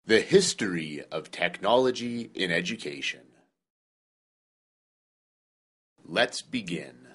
The history of technology in education. Let's begin.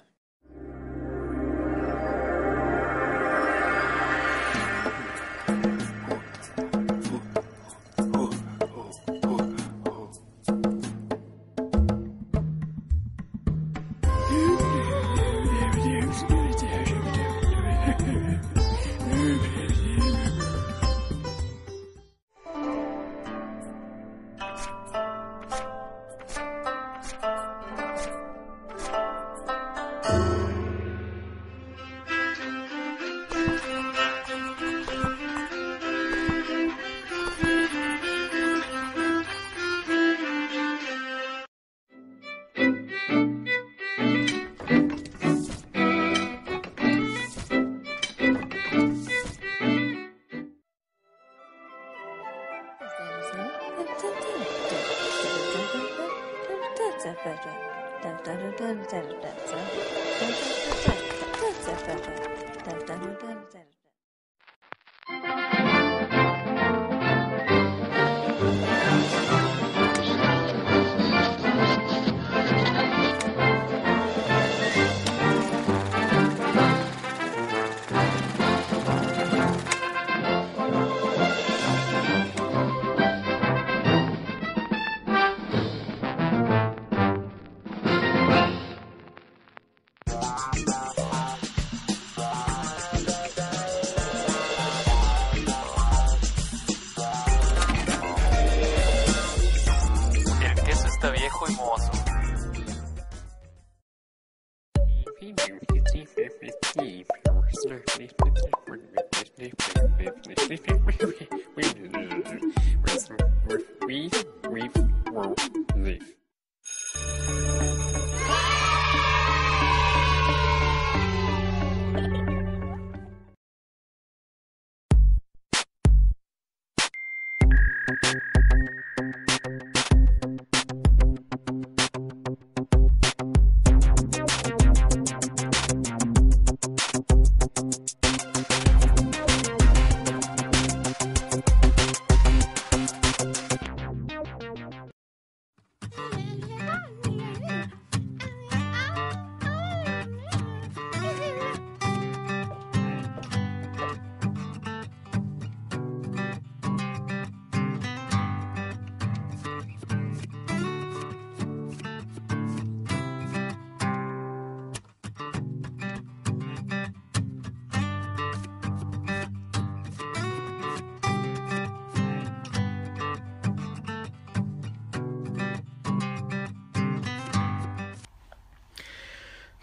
El queso está viejo y mozo.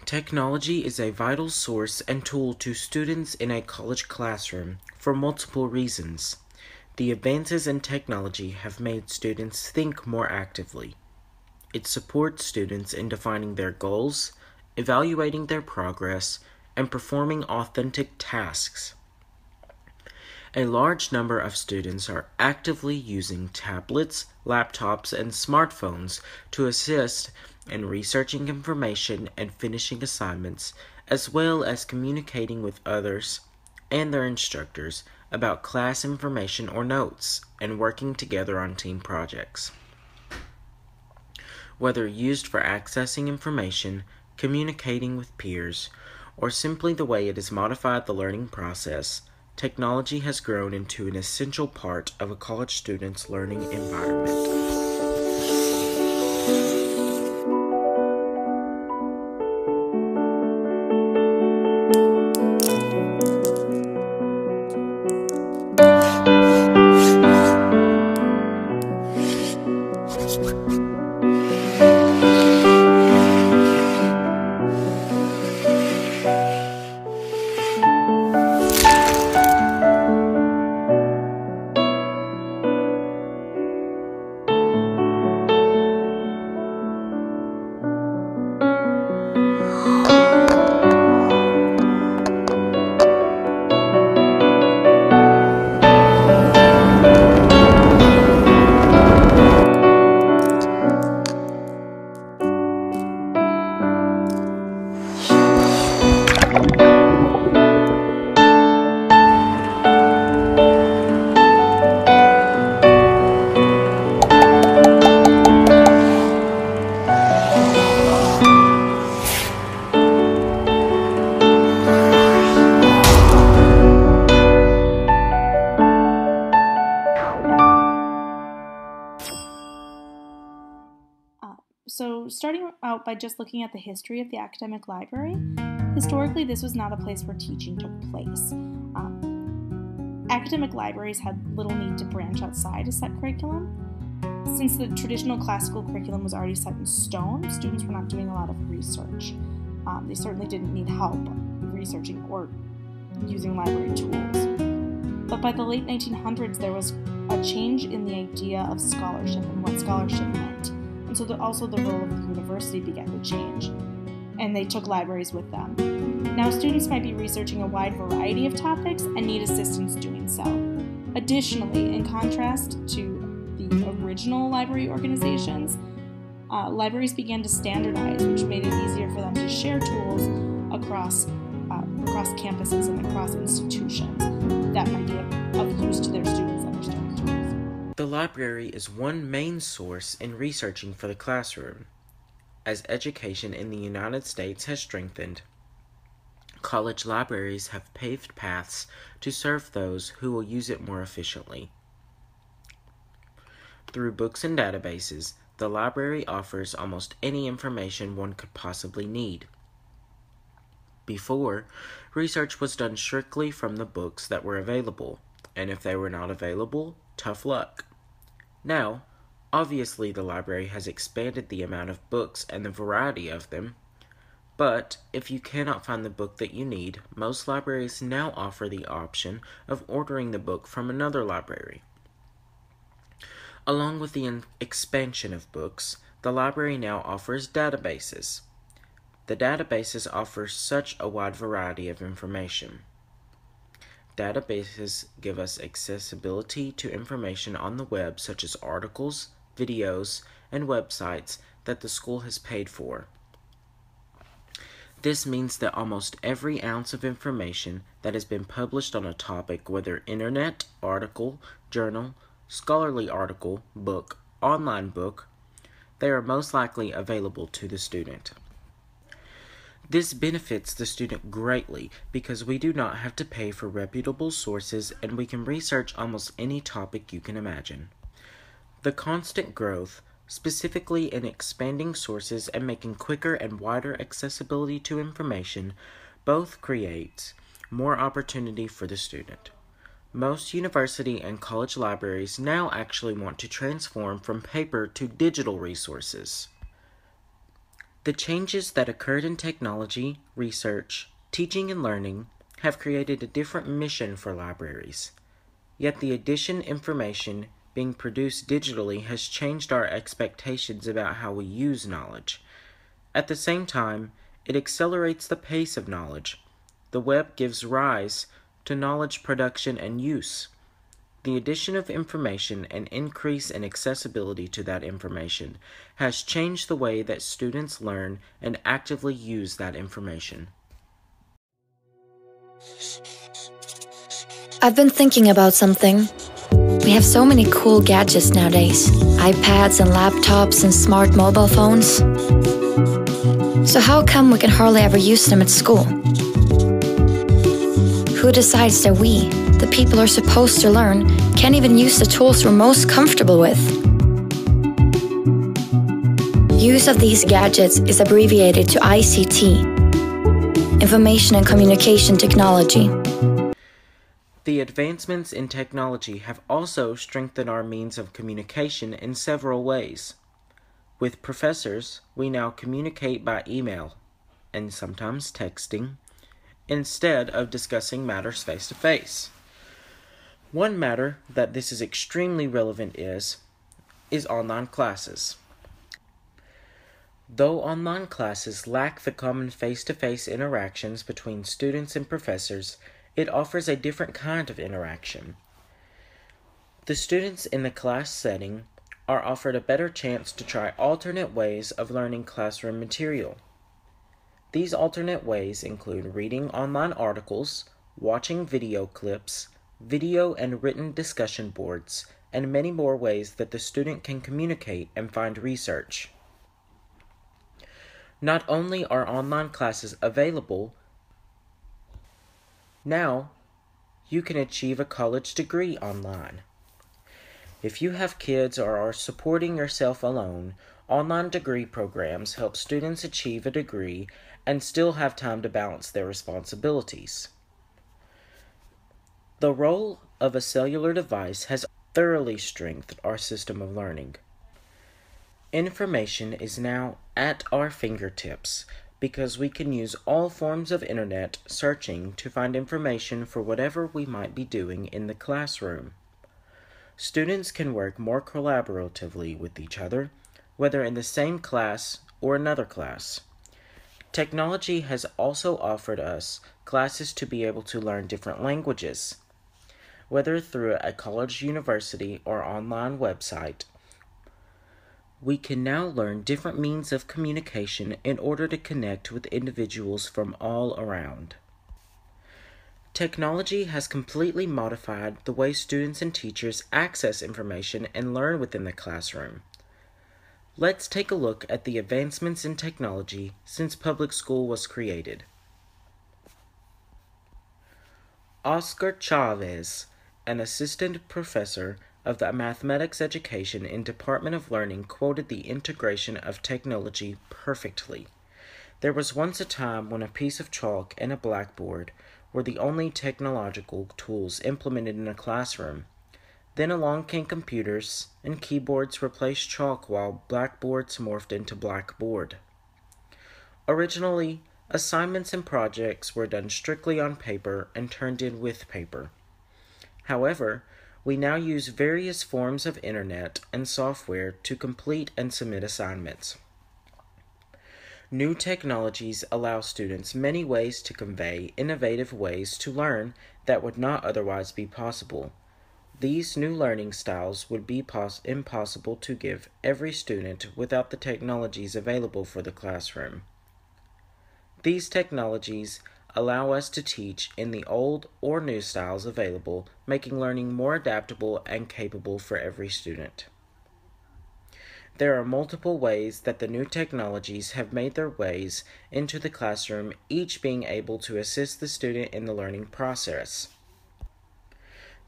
Technology is a vital source and tool to students in a college classroom for multiple reasons. The advances in technology have made students think more actively. It supports students in defining their goals, evaluating their progress, and performing authentic tasks. A large number of students are actively using tablets, laptops, and smartphones to assist in researching information and finishing assignments, as well as communicating with others and their instructors about class information or notes, and working together on team projects. Whether used for accessing information, communicating with peers, or simply the way it has modified the learning process, technology has grown into an essential part of a college student's learning environment. out by just looking at the history of the academic library. Historically, this was not a place where teaching took place. Academic libraries had little need to branch outside a set curriculum. Since the traditional classical curriculum was already set in stone, students were not doing a lot of research. They certainly didn't need help researching or using library tools. But by the late 1900s, there was a change in the idea of scholarship and what scholarship meant. And so also the role of the university began to change, and they took libraries with them. Now students might be researching a wide variety of topics and need assistance doing so. Additionally, in contrast to the original library organizations, libraries began to standardize, which made it easier for them to share tools across campuses and across institutions that might be of use to their students understanding tools. The library is one main source in researching for the classroom. As education in the United States has strengthened, college libraries have paved paths to serve those who will use it more efficiently. Through books and databases, the library offers almost any information one could possibly need. Before, research was done strictly from the books that were available, and if they were not available, tough luck. Now, obviously the library has expanded the amount of books and the variety of them, but if you cannot find the book that you need, most libraries now offer the option of ordering the book from another library. Along with the expansion of books, the library now offers databases. The databases offer such a wide variety of information. Databases give us accessibility to information on the web such as articles, videos, and websites that the school has paid for. This means that almost every ounce of information that has been published on a topic, whether internet, article, journal, scholarly article, book, online book, they are most likely available to the student. This benefits the student greatly because we do not have to pay for reputable sources and we can research almost any topic you can imagine. The constant growth, specifically in expanding sources and making quicker and wider accessibility to information, both creates more opportunity for the student. Most university and college libraries now actually want to transform from paper to digital resources. The changes that occurred in technology, research, teaching, and learning have created a different mission for libraries. Yet the addition information being produced digitally has changed our expectations about how we use knowledge. At the same time, it accelerates the pace of knowledge. The web gives rise to knowledge production and use. The addition of information and increase in accessibility to that information has changed the way that students learn and actively use that information. I've been thinking about something. We have so many cool gadgets nowadays. iPads and laptops and smart mobile phones. So how come we can hardly ever use them at school? Who decides that we, the people who are supposed to learn, can't even use the tools we're most comfortable with? Use of these gadgets is abbreviated to ICT, Information and Communication Technology. The advancements in technology have also strengthened our means of communication in several ways. With professors, we now communicate by email, and sometimes texting, instead of discussing matters face-to-face. One matter that this is extremely relevant is online classes. Though online classes lack the common face-to-face interactions between students and professors, it offers a different kind of interaction. The students in the class setting are offered a better chance to try alternate ways of learning classroom material. These alternate ways include reading online articles, watching video clips, video and written discussion boards, and many more ways that the student can communicate and find research. Not only are online classes available, now you can achieve a college degree online. If you have kids or are supporting yourself alone, Online degree programs help students achieve a degree and still have time to balance their responsibilities. The role of a cellular device has thoroughly strengthened our system of learning. Information is now at our fingertips because we can use all forms of internet searching to find information for whatever we might be doing in the classroom. Students can work more collaboratively with each other, whether in the same class or another class. Technology has also offered us classes to be able to learn different languages. Whether through a college, university, or online website, we can now learn different means of communication in order to connect with individuals from all around. Technology has completely modified the way students and teachers access information and learn within the classroom. Let's take a look at the advancements in technology since public school was created. Oscar Chavez, an assistant professor of the mathematics education in Department of Learning, quoted the integration of technology perfectly. There was once a time when a piece of chalk and a blackboard were the only technological tools implemented in a classroom. Then along came computers, and keyboards replaced chalk while blackboards morphed into blackboard. Originally, assignments and projects were done strictly on paper and turned in with paper. However, we now use various forms of internet and software to complete and submit assignments. New technologies allow students many ways to convey innovative ways to learn that would not otherwise be possible. These new learning styles would be impossible to give every student without the technologies available for the classroom. These technologies allow us to teach in the old or new styles available, making learning more adaptable and capable for every student. There are multiple ways that the new technologies have made their ways into the classroom, each being able to assist the student in the learning process.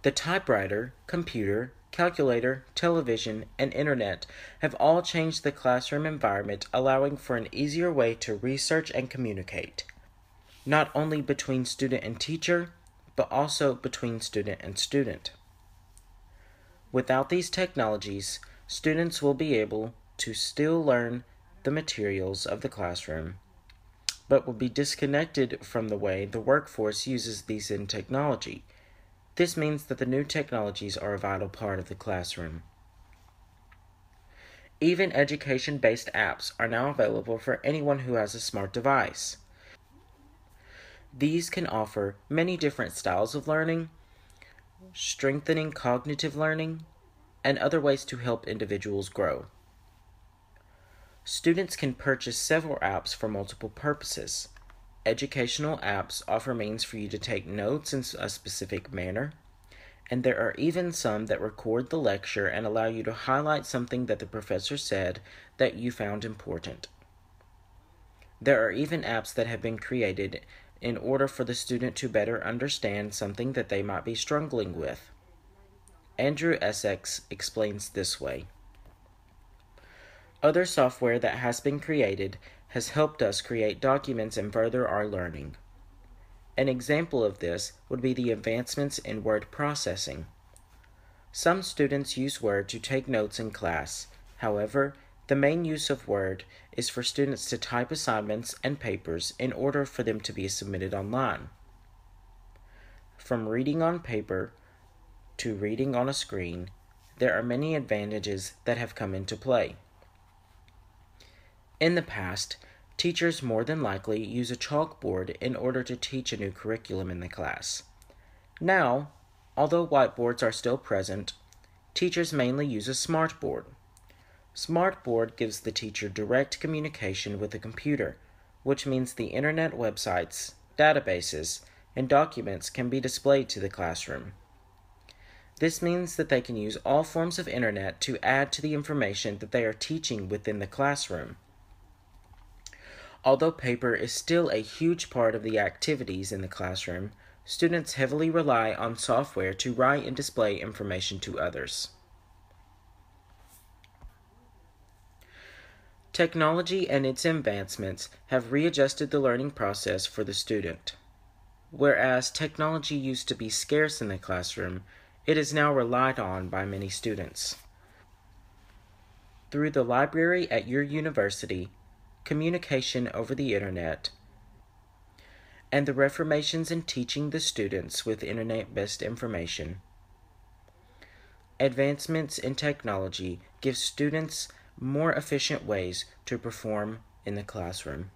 The typewriter, computer, calculator, television, and internet have all changed the classroom environment, allowing for an easier way to research and communicate, not only between student and teacher, but also between student and student. Without these technologies, students will be able to still learn the materials of the classroom, but will be disconnected from the way the workforce uses these in technology. This means that the new technologies are a vital part of the classroom. Even education-based apps are now available for anyone who has a smart device. These can offer many different styles of learning, strengthening cognitive learning, and other ways to help individuals grow. Students can purchase several apps for multiple purposes. Educational apps offer means for you to take notes in a specific manner, and there are even some that record the lecture and allow you to highlight something that the professor said that you found important. There are even apps that have been created in order for the student to better understand something that they might be struggling with. Andrew Essex explains this way. Other software that has been created has helped us create documents and further our learning. An example of this would be the advancements in word processing. Some students use Word to take notes in class. However, the main use of Word is for students to type assignments and papers in order for them to be submitted online. From reading on paper to reading on a screen, there are many advantages that have come into play. In the past, teachers more than likely use a chalkboard in order to teach a new curriculum in the class. Now, although whiteboards are still present, teachers mainly use a smartboard. Smartboard gives the teacher direct communication with the computer, which means the internet websites, databases, and documents can be displayed to the classroom. This means that they can use all forms of internet to add to the information that they are teaching within the classroom. Although paper is still a huge part of the activities in the classroom, students heavily rely on software to write and display information to others. Technology and its advancements have readjusted the learning process for the student. Whereas technology used to be scarce in the classroom, it is now relied on by many students. Through the library at your university, communication over the internet, and the reformations in teaching the students with internet-based information, advancements in technology give students more efficient ways to perform in the classroom.